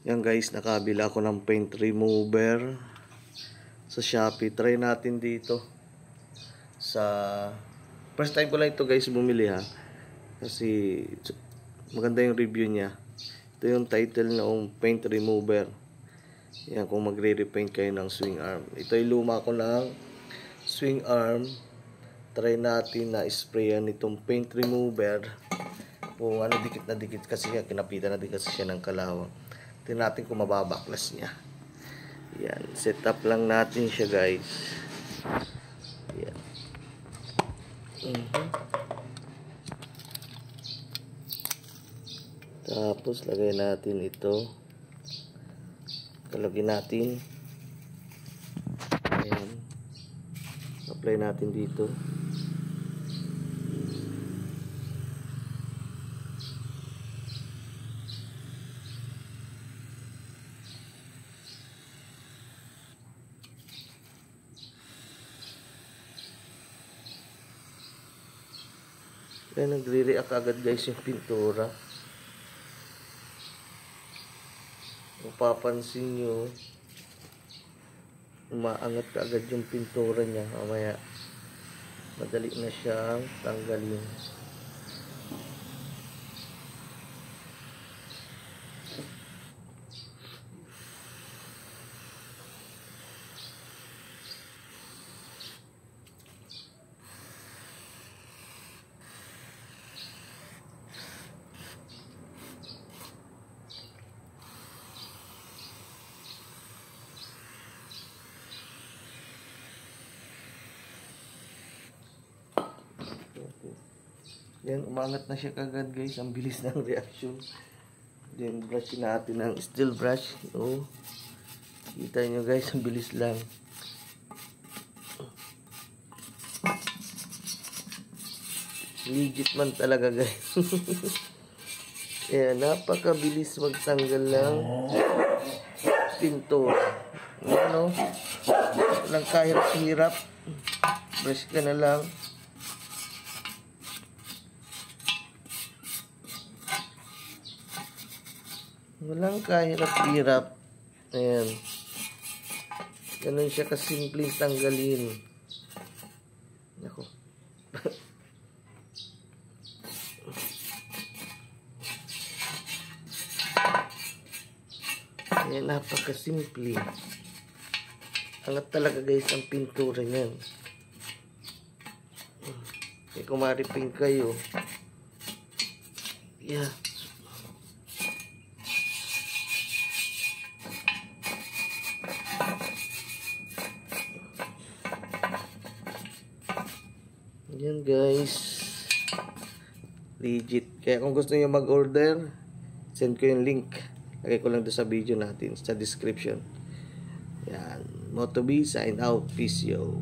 Yan guys, nakabila ako ng paint remover sa Shopee. Try natin dito. First time ko lang ito guys bumili ha. Kasi maganda yung review niya. Ito yung title ng paint remover. Yan, kung magre-repaint kayo ng swing arm. Ito ay luma ko ng swing arm. Try natin na sprayan itong paint remover. Kung ano, dikit na dikit kasi yan. Kinapitan na din kasi siya ng kalawang. Tingnan natin kung mababaklas niya. Yan, set up lang natin siya guys. Yan. Tapos lagay natin ito. Kalagyan natin. Ayan. Apply natin dito. Kaya nagre-react agad guys yung pintura. Kung papansin nyo, umaangat ka agad yung pintura niya. Mamaya madali na siyang tanggalin. Yan, umangat na siya kagad guys. Ang bilis ng reaction. Then, brush natin ng steel brush. Oh. Kita nyo guys, ang bilis lang. Legit man talaga guys. Kaya, napakabilis magtanggal ng pintura. Ano? Walang kahirap-hirap. Brush ka na lang. Walang kahirap-hirap. Ayan. Ganun siya kasimpleng tanggalin. Nako. Ayan, napakasimple. Angat talaga guys ang pintura niyan. Kaya kung ma-repaint kayo. Yeah. Yan guys, legit. Kaya kung gusto niyo mag-order, send ko yung link. Lagay ko lang doon sa video natin, sa description. Yan, Moto B, sign out. Peace yo.